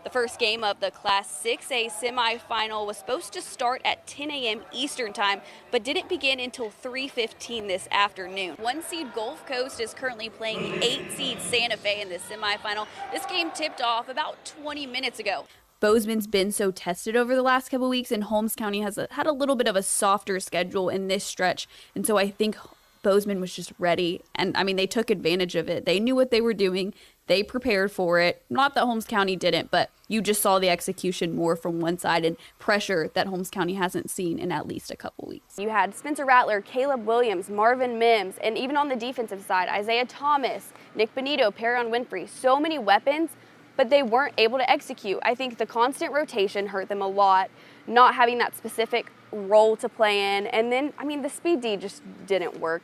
The first game of the Class 6A semifinal was supposed to start at 10 a.m. Eastern Time, but didn't begin until 3:15 this afternoon. 1-seed Gulf Coast is currently playing 8-seed Santa Fe in the semifinal. This game tipped off about 20 minutes ago. Bozeman's been so tested over the last couple weeks, and Holmes County has had a little bit of a softer schedule in this stretch, and so I think Bozeman was just ready, and I mean, they took advantage of it. They knew what they were doing. They prepared for it. Not that Holmes County didn't, but you just saw the execution more from one side and pressure that Holmes County hasn't seen in at least a couple weeks. You had Spencer Rattler, Caleb Williams, Marvin Mims, and even on the defensive side, Isaiah Thomas, Nick Benito, Perrion Winfrey, so many weapons, but they weren't able to execute. I think the constant rotation hurt them a lot, not having that specific role to play in, and then, I mean, the speed D just didn't work.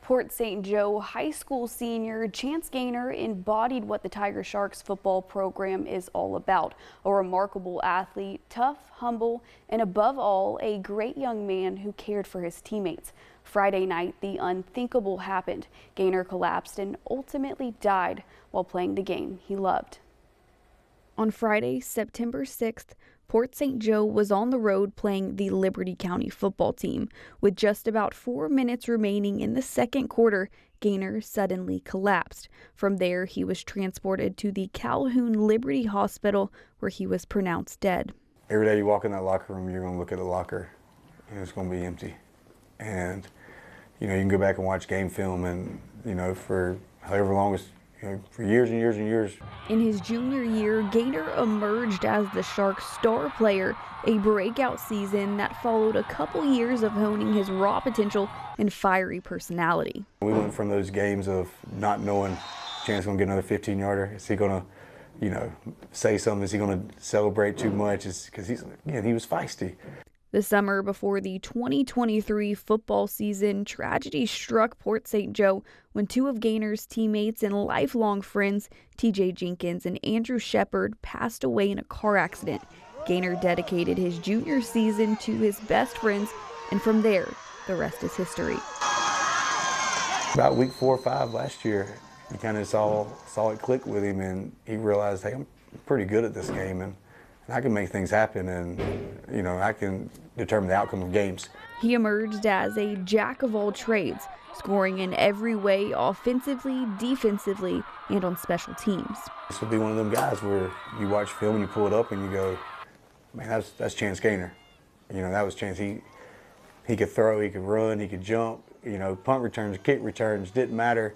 Port St. Joe high school senior Chance Gaynor embodied what the Tiger Sharks football program is all about. A remarkable athlete, tough, humble, and above all, a great young man who cared for his teammates. Friday night, the unthinkable happened. Gaynor collapsed and ultimately died while playing the game he loved. On Friday, September 6th, Port St. Joe was on the road playing the Liberty County football team. With just about 4 minutes remaining in the second quarter, Gaynor suddenly collapsed. From there, he was transported to the Calhoun Liberty Hospital, where he was pronounced dead. Every day you walk in that locker room, you're going to look at the locker, and it's going to be empty. And, you know, you can go back and watch game film, and, you know, for however long it's, for years and years and years. In his junior year, Gaynor emerged as the Sharks' star player, a breakout season that followed a couple years of honing his raw potential and fiery personality. We went from those games of not knowing Chance going to get another 15-yarder. Is he going to, you know, say something? Is he going to celebrate too much? Because he was feisty. The summer before the 2023 football season, tragedy struck Port St. Joe when two of Gaynor's teammates and lifelong friends, TJ Jenkins and Andrew Shepard, passed away in a car accident. Gaynor dedicated his junior season to his best friends, and from there, the rest is history. About week 4 or 5 last year, you kind of saw it click with him, and he realized, hey, I'm pretty good at this game, and I can make things happen, and, you know, I can determine the outcome of games. He emerged as a jack of all trades, scoring in every way, offensively, defensively, and on special teams. This would be one of them guys where you watch film and you pull it up and you go, man, that's Chance Gaynor. You know, that was Chance. He could throw, he could run, he could jump. You know, punt returns, kick returns, didn't matter.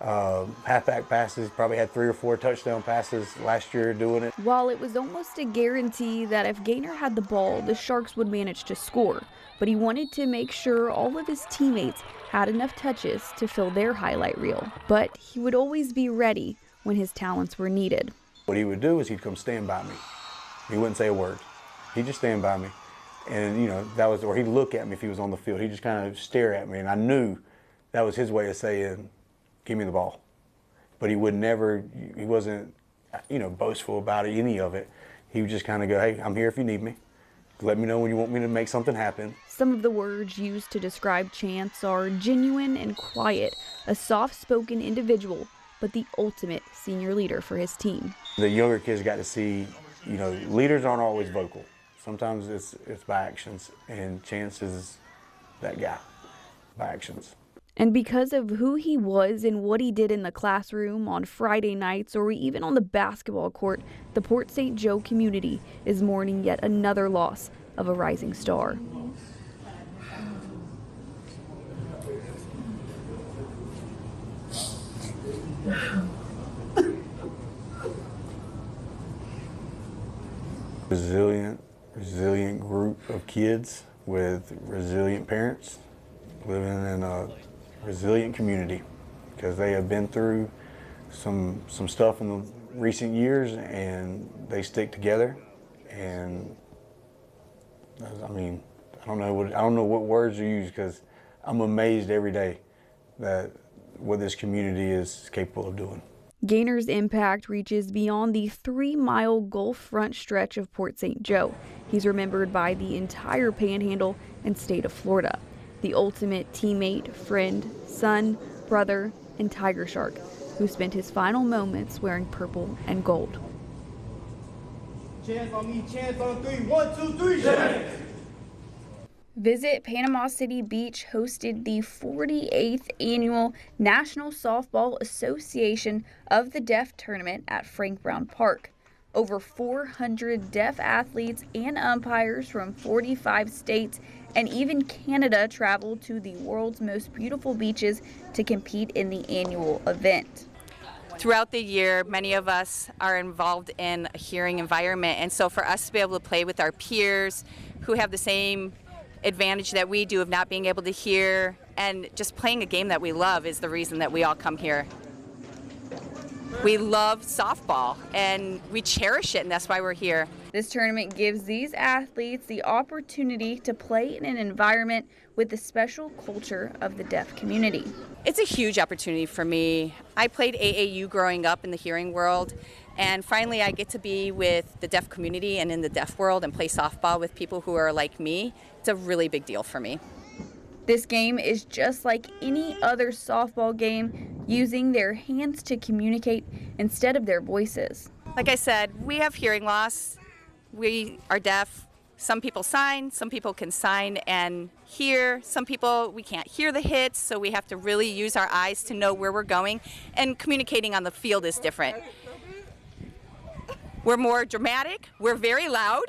Halfback passes, probably had 3 or 4 touchdown passes last year doing it. While it was almost a guarantee that if Gaynor had the ball, the Sharks would manage to score, but he wanted to make sure all of his teammates had enough touches to fill their highlight reel. But he would always be ready when his talents were needed. What he would do is he'd come stand by me. He wouldn't say a word. He'd just stand by me. And, you know, or he'd look at me if he was on the field. He'd just kind of stare at me, and I knew that was his way of saying, give me the ball. But he wasn't, you know, boastful about any of it. He would just kind of go, hey, I'm here if you need me. Let me know when you want me to make something happen. Some of the words used to describe Chance are genuine and quiet, a soft-spoken individual, but the ultimate senior leader for his team. The younger kids got to see, you know, leaders aren't always vocal. Sometimes it's by actions, and Chance is that guy, by actions. And because of who he was and what he did in the classroom, on Friday nights, or even on the basketball court, the Port St. Joe community is mourning yet another loss of a rising star. Resilient group of kids with resilient parents living in a resilient community, because they have been through some stuff in the recent years, and they stick together. And I mean, I don't know what words to use, because I'm amazed every day that what this community is capable of doing. Gaynor's impact reaches beyond the 3-mile Gulf front stretch of Port St. Joe. He's remembered by the entire Panhandle and state of Florida. The ultimate teammate, friend, son, brother, and Tiger Shark, who spent his final moments wearing purple and gold. Chance on me, chance on three. 1, 2, 3, chance. Visit Panama City Beach hosted the 48th Annual National Softball Association of the Deaf Tournament at Frank Brown Park. Over 400 deaf athletes and umpires from 45 states and even Canada traveled to the world's most beautiful beaches to compete in the annual event. Throughout the year, many of us are involved in a hearing environment, and so for us to be able to play with our peers who have the same advantage that we do of not being able to hear and just playing a game that we love is the reason that we all come here. We love softball and we cherish it, and that's why we're here. This tournament gives these athletes the opportunity to play in an environment with the special culture of the deaf community. It's a huge opportunity for me. I played AAU growing up in the hearing world, and finally I get to be with the deaf community and in the deaf world and play softball with people who are like me. It's a really big deal for me. This game is just like any other softball game, using their hands to communicate instead of their voices. Like I said, we have hearing loss. We are deaf. Some people sign, some people can sign and hear. Some people, we can't hear the hits, so we have to really use our eyes to know where we're going. And communicating on the field is different. We're more dramatic. We're very loud.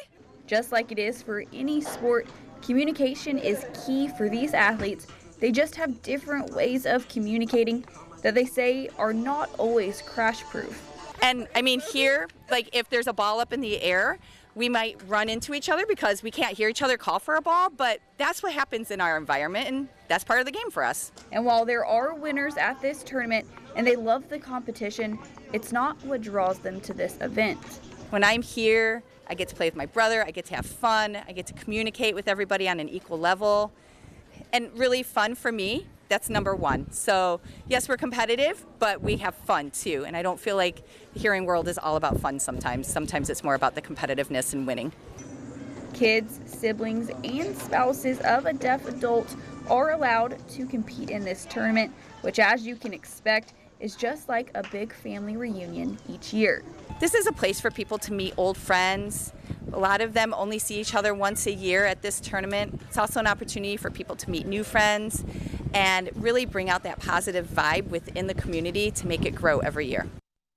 Just like it is for any sport, communication is key for these athletes. They just have different ways of communicating that they say are not always crash-proof. And I mean, here, like if there's a ball up in the air, we might run into each other because we can't hear each other call for a ball, but that's what happens in our environment, and that's part of the game for us. And while there are winners at this tournament and they love the competition, it's not what draws them to this event. When I'm here, I get to play with my brother, I get to have fun, I get to communicate with everybody on an equal level, and really fun for me. That's number one. So yes, we're competitive, but we have fun too. And I don't feel like the hearing world is all about fun sometimes. Sometimes it's more about the competitiveness and winning. Kids, siblings, and spouses of a deaf adult are allowed to compete in this tournament, which, as you can expect, is just like a big family reunion each year. This is a place for people to meet old friends. A lot of them only see each other once a year at this tournament. It's also an opportunity for people to meet new friends and really bring out that positive vibe within the community to make it grow every year.